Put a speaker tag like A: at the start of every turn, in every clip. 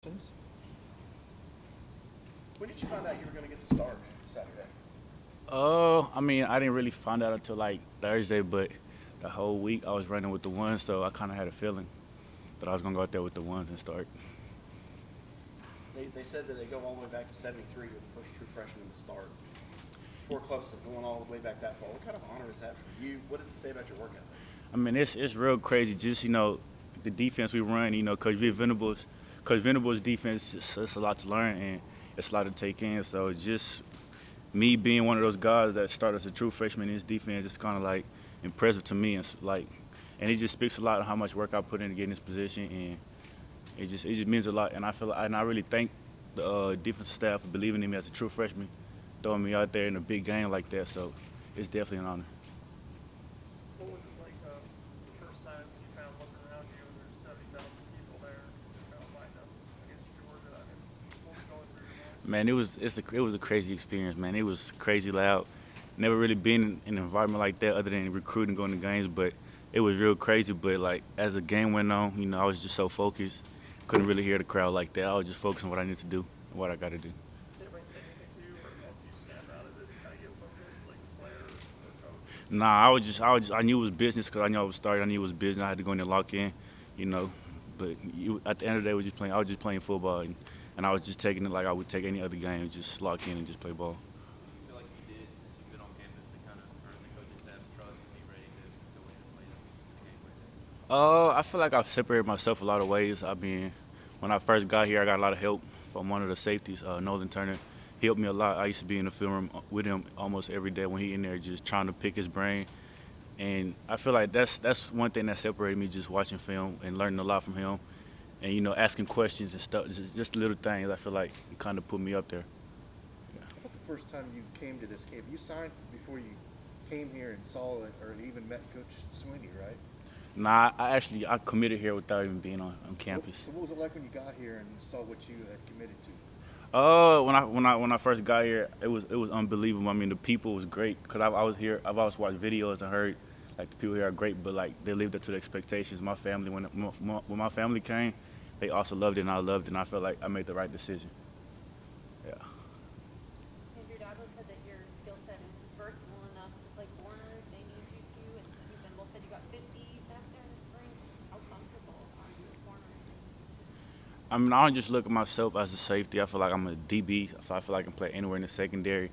A: When did you find out you were going to get the start Saturday?
B: I mean, I didn't really find out until like Thursday, but the whole week I was running with the ones, so I kind of had a feeling that I was gonna go out there with the ones and start.
A: They said that they go all the way back to '73 with the first true freshman to start. For Clemson, going all the way back that far. What kind of honor is that for you? What does it say about your work ethic?
B: I mean, it's real crazy. Just the defense we run. Coach Venables' defense, it's a lot to learn and it's a lot to take in. So just me being one of those guys that started as a true freshman in his defense, it's kind of like impressive to me. And it just speaks a lot of how much work I put in to get in this position, and it just means a lot. And I really thank the defensive staff for believing in me as a true freshman, throwing me out there in a big game like that. So it's definitely an honor.
C: What was it like the first time you kind of look around you and there's 70,000 people there kind of lined up against Georgia? And what was going through your mind?
B: Man, it was a crazy experience, man. It was crazy loud. Never really been in an environment like that other than recruiting, going to games, but it was real crazy. But like as the game went on, I was just so focused, couldn't really hear the crowd like that. I was just focused on what I need to do and what I got to do.
C: Did anybody say anything to you or help you snap out of it and kind of get focused like the player or coach?
B: Nah, I knew it was business because I knew I was starting. I knew it was business. I had to go in there lock in, you know. But at the end of the day, I was just playing football, and I was just taking it like I would take any other game, just lock in and just play ball.
D: What do you feel like you did since you've been on campus to kind of earn the coaching staff's trust and be ready to go in and play the game like that?
B: I feel like I've separated myself a lot of ways. I mean, when I first got here, I got a lot of help from one of the safeties, Nolan Turner. He helped me a lot. I used to be in the film room with him almost every day when he in there just trying to pick his brain. And I feel like that's one thing that separated me, just watching film and learning a lot from him. And, asking questions and stuff, just little things. I feel like it kind of put me up there. Yeah.
E: How about the first time you came to this camp? You signed before you came here and saw it or even met Coach Sweeney, right?
B: Nah, I committed here without even being on campus.
E: So what was it like when you got here and saw what you had committed to?
B: When I first got here, it was unbelievable. I mean, the people was great because I was here. I've always watched videos and heard like the people here are great, but like they lived up to the expectations. My family, when my family came, they also loved it and I loved it, and I felt like I made the right decision. Yeah.
F: Andrew Dabo said that your skill set is versatile enough to play corner if they need you to, and you then both said you got 50 snaps there in the spring. Just how comfortable are you at corner?
B: I mean, I don't just look at myself as a safety. I feel like I'm a DB, so I feel like I can play anywhere in the secondary.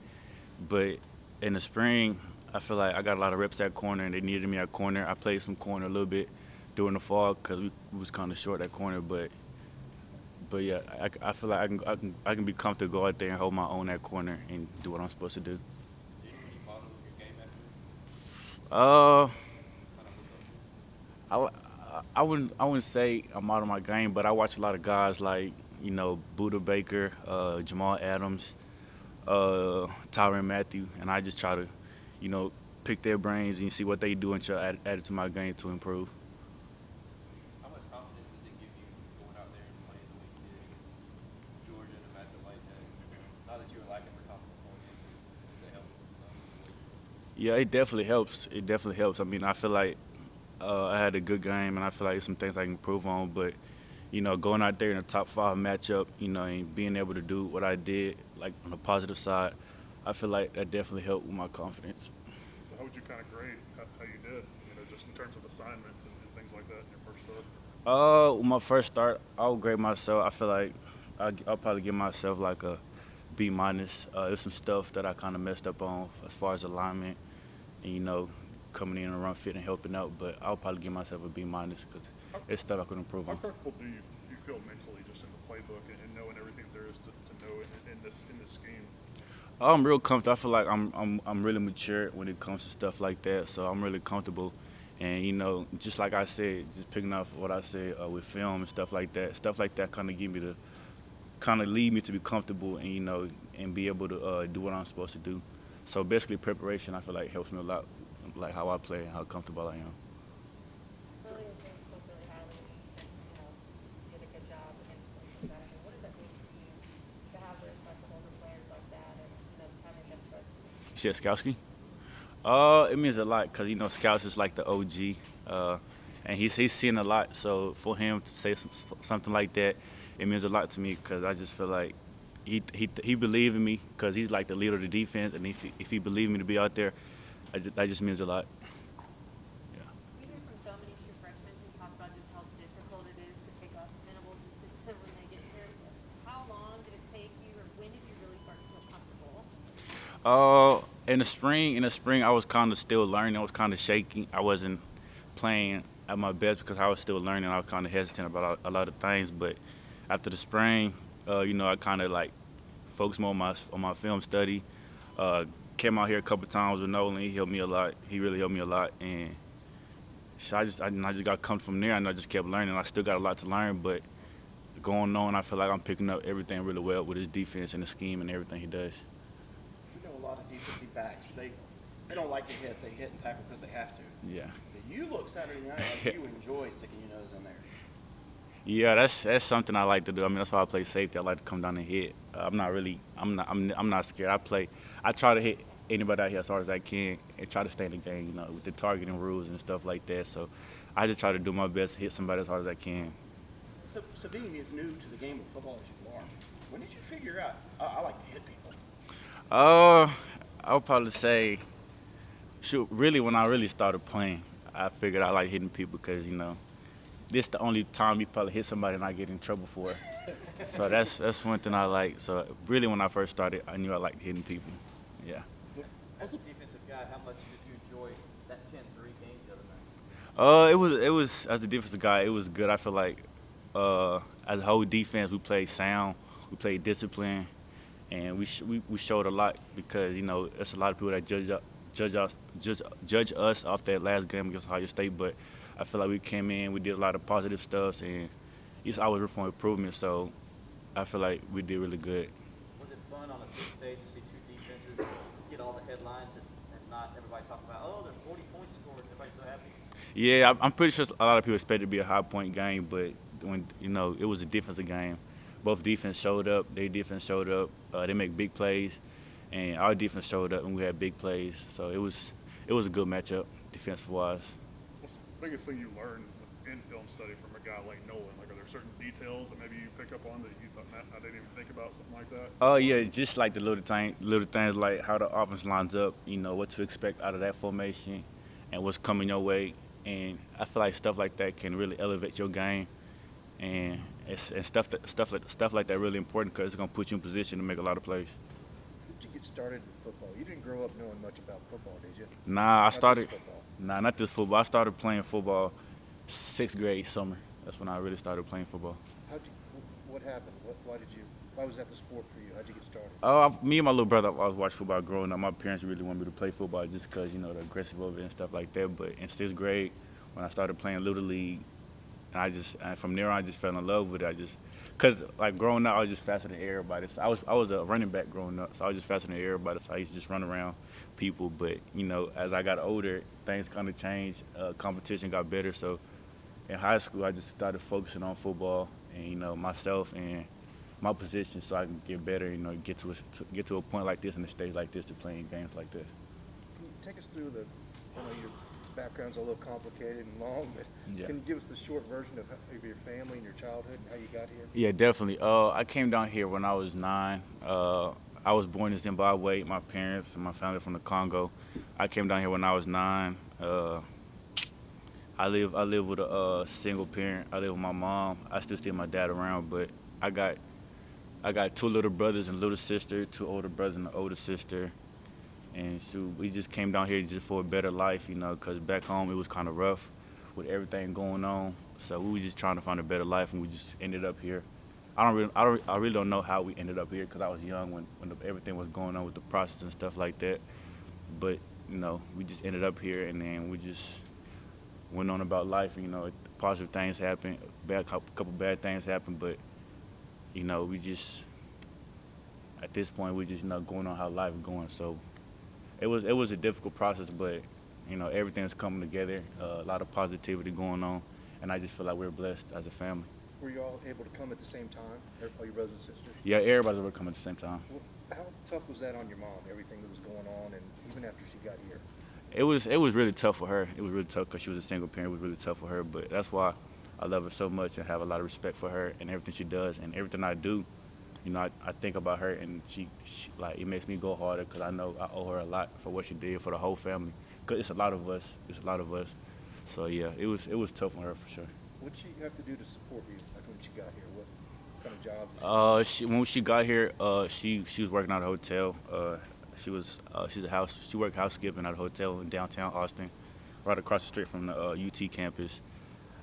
B: But in the spring, I feel like I got a lot of reps at corner, and they needed me at corner. I played some corner a little bit during the fall because we was kind of short at corner. But yeah, I feel like I can be comfortable go out there and hold my own at corner and do what I'm supposed to do.
D: Did you any model of your game after
B: Uh,
D: kind of look up to?
B: I wouldn't say I'm out of my game, but I watch a lot of guys like Buda Baker, Jamal Adams, Tyrann Matthew, and I just try to pick their brains and see what they do and try to add it to my game to improve.
D: How much confidence does it give you going out there and playing the way you did against Georgia in a matchup like that? Not that you were lacking for confidence going in, but does it help some?
B: Yeah, it definitely helps. It definitely helps. I mean, I feel like I had a good game, and I feel like there's some things I can improve on. But going out there in a top five matchup, and being able to do what I did, like on the positive side, I feel like that definitely helped with my confidence.
G: So how would you kind of grade how you did, just in terms of assignments and things like that in your first start?
B: With my first start, I'll grade myself. I feel like I'll probably give myself like a B minus. There's some stuff that I kind of messed up on as far as alignment, and coming in and run fit and helping out. But I'll probably give myself a B minus because it's stuff I could improve
G: How
B: on.
G: comfortable do you feel mentally just in the playbook and knowing everything there is to know in this scheme?
B: I'm real comfortable. I feel like I'm really mature when it comes to stuff like that. So I'm really comfortable, and just like I said, just picking off what I said with film and stuff like that. Stuff like that kind of lead me to be comfortable and and be able to do what I'm supposed to do. So basically, preparation I feel like helps me a lot, like how I play and how comfortable I am.
F: Earlier, James spoke really highly. You said, you did a good job against them Saturday. What does that mean for you to have the respect of older players like that and, having them trust you?
B: You said Skowski? It means a lot because Scouts is like the OG, and he's seen a lot. So for him to say something like that, it means a lot to me because I just feel like he believed in me because he's like the leader of the defense, and if he believed me to be out there, that just means a lot. Yeah.
F: We hear from so many true freshmen who talk about just how difficult it is to pick up Venables' system when they get here. How long did it take you, or when did you really start to feel comfortable?
B: In the spring, I was kind of still learning. I was kind of shaky. I wasn't playing at my best because I was still learning. I was kind of hesitant about a lot of things. But after the spring, I kind of like focused more on my film study. Came out here a couple times with Nolan. He helped me a lot. He really helped me a lot, and so I just got comfortable from there, and I just kept learning. I still got a lot to learn, but going on, I feel like I'm picking up everything really well with his defense and the scheme and everything he does.
A: You know, a lot of defensive backs, they don't like to hit. They hit and tackle because they have to.
B: Yeah.
A: But you look Saturday night like you enjoy sticking your nose in there.
B: Yeah, that's something I like to do. I mean, that's why I play safety. I like to come down and hit. I'm not scared. I try to hit anybody out here as hard as I can and try to stay in the game, with the targeting rules and stuff like that. So I just try to do my best to hit somebody as hard as I can.
A: So being as new to the game of football as you are, when did you figure out, I like to hit people?
B: I would probably say, really when I really started playing, I figured I like hitting people because, this is the only time you probably hit somebody and I get in trouble for it. So that's one thing I like. So really when I first started, I knew I liked hitting people. Yeah.
D: As a defensive guy, how much did you enjoy that 10-3 game the other night?
B: It was as a defensive guy, it was good. I feel like as a whole defense, we played sound, we played discipline, and we showed a lot because there's a lot of people that judge us off that last game against Ohio State, but I feel like we came in, we did a lot of positive stuff, and it's always room for improvement. So I feel like we did really good.
D: Was it fun on a big stage to see two defenses get all the headlines and not everybody talk about, oh, there's 40 points scored, everybody's so happy?
B: Yeah, I'm pretty sure a lot of people expect it to be a high-point game, but when it was a defensive game, both defense showed up. Their defense showed up. They make big plays, and our defense showed up, and we had big plays. So it was a good matchup defensive-wise.
G: What's the biggest thing you learned in film study from a guy like Nolan? Like, are there certain details that maybe you pick up on that you thought, "Man, I didn't even think about," something like that?
B: Oh yeah, just like the little things like how the offense lines up. What to expect out of that formation, and what's coming your way. And I feel like stuff like that can really elevate your game, and stuff like that really important because it's gonna put you in position to make a lot of plays.
E: How did you get started in football? You didn't grow up knowing much about football, did you?
B: Nah,
E: Not this football.
B: Not this football. I started playing football 6th grade summer. That's when I really started playing football.
E: What happened? Why was that the sport for you? How'd you get started?
B: Me and my little brother, I was watching football growing up. My parents really wanted me to play football just because, the aggressive of it and stuff like that. But in 6th grade, when I started playing Little League, and from there on, I just fell in love with it. Because like growing up, I was just faster than everybody. So I was a running back growing up, so I was just faster than everybody. So I used to just run around people. But, as I got older, things kind of changed. Competition got better. So in high school, I just started focusing on football and, myself and my position so I can get better, get to a point like this and a stage like this to playing games like this.
E: Can you take us through your background's a little complicated and long, but
B: Yeah.
E: can you give us the short version of your family and your childhood and how you got here?
B: Yeah, definitely. I came down here when I was 9. I was born in Zimbabwe. My parents and my family from the Congo. I came down here when I was 9. I live with a single parent. I live with my mom. I still see my dad around, but I got 2 little brothers and a little sister, 2 older brothers and an older sister. And so we just came down here just for a better life, because back home it was kind of rough with everything going on. So we were just trying to find a better life, and we just ended up here. I really don't know how we ended up here because I was young when everything was going on with the process and stuff like that. But we just ended up here, and then we just went on about life. Positive things happened, couple bad things happened, but we just at this point we just going on how life is going. So it was a difficult process, but everything's coming together. A lot of positivity going on, and I just feel like we're blessed as a family.
E: Were you all able to come at the same time, all your brothers and sisters?
B: Yeah, everybody's able to come at the same time.
E: Well, how tough was that on your mom, everything that was going on, and even after she got here?
B: It was really tough for her. It was really tough because she was a single parent. It was really tough for her, but that's why I love her so much and have a lot of respect for her and everything she does and everything I do. You know, I think about her and she like it makes me go harder because I know I owe her a lot for what she did for the whole family. Cause it's a lot of us. It's a lot of us. So yeah, it was tough on her for sure.
E: What did she have to do to support you, like when she got here? What kind of jobs?
B: When she got here, she was working at a hotel. She worked housekeeping at a hotel in downtown Austin, right across the street from the UT campus.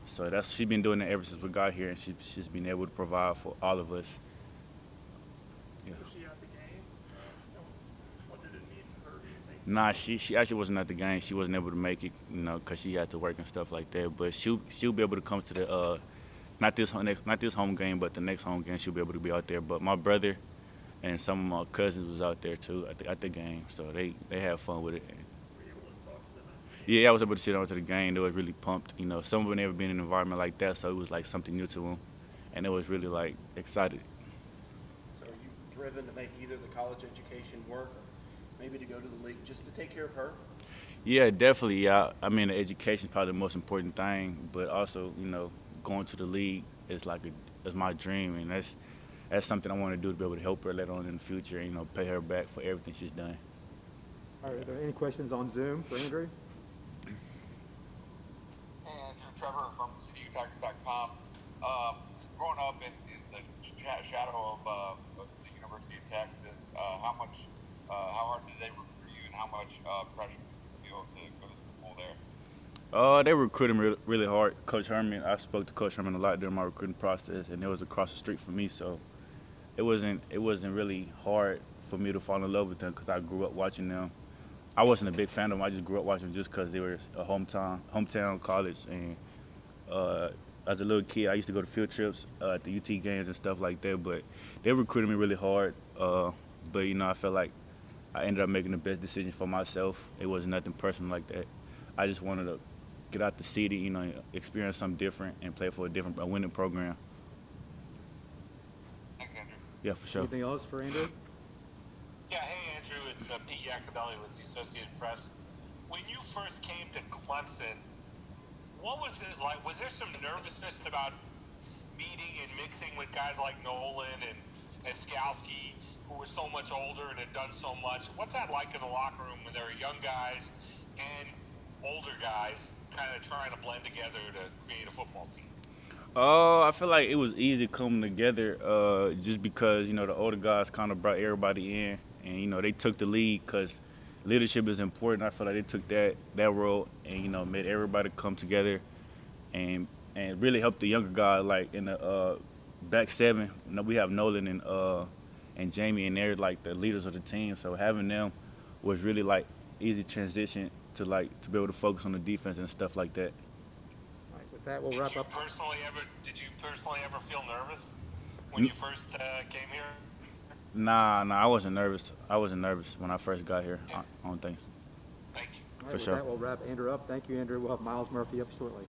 B: So she's been doing that ever since we got here, and she's been able to provide for all of us. Yeah.
C: Was she at the game? What did it mean to her, do you think?
B: Nah, she actually wasn't at the game. She wasn't able to make it, you know, cause she had to work and stuff like that. But she'll be able to come to the not this home game, but the next home game. She'll be able to be out there. But my brother and some of my cousins was out there too at the game, so they had fun with it.
C: Were you able to talk to them after the game?
B: Yeah, I was able to sit down to the game. They was really pumped. You know, some of them never been in an environment like that, so it was like something new to them, and it was really like excited.
A: So are you driven to make either the college education work or maybe to go to the league just to take care of her?
B: Yeah, definitely. Yeah, I mean, the education is probably the most important thing, but also, you know, going to the league is like is my dream, and that's something I want to do to be able to help her later on in the future. You know, pay her back for everything she's done.
H: All right, are there any questions on Zoom for Andrew?
I: Hey, Andrew, Trevor from CityUTaxes.com. Growing up in the shadow of the University of Texas, how hard did they recruit you, and how much pressure did you feel to go to school there?
B: They recruited me really hard. Coach Herman, I spoke to Coach Herman a lot during my recruiting process, and it was across the street from me, so it wasn't really hard for me to fall in love with them because I grew up watching them. I wasn't a big fan of them. I just grew up watching them just because they were a hometown college, and as a little kid, I used to go to field trips at the UT games and stuff like that. But they recruited me really hard. But you know, I felt like I ended up making the best decision for myself. It wasn't nothing personal like that. I just wanted to get out the city, you know, experience something different, and play for a winning program.
I: Thanks, Andrew.
B: Yeah, for sure.
H: Anything else for Andrew?
J: Yeah, hey Andrew, it's Pete Iacobelli with the Associated Press. When you first came to Clemson, what was it like? Was there some nervousness about meeting and mixing with guys like Nolan and Skalski, who were so much older and had done so much? What's that like in the locker room when there are young guys and older guys kind of trying to blend together to create a football team?
B: I feel like it was easy coming together just because, you know, the older guys kind of brought everybody in, and, you know, they took the lead because leadership is important. I feel like they took that role and, you know, made everybody come together and really helped the younger guys, like in the back seven. You know, we have Nolan and Jamie, and they're like the leaders of the team, so having them was really like easy transition to be able to focus on the defense and stuff like that.
H: All right, with that, we'll wrap up.
J: Did you personally ever feel nervous when you first came here?
B: Nah, I wasn't nervous. I wasn't nervous when I first got here. I don't think so.
J: Thank you.
H: All right,
B: For
H: with
B: sure.
H: that, we'll wrap Andrew up. Thank you, Andrew. We'll have Miles Murphy up shortly.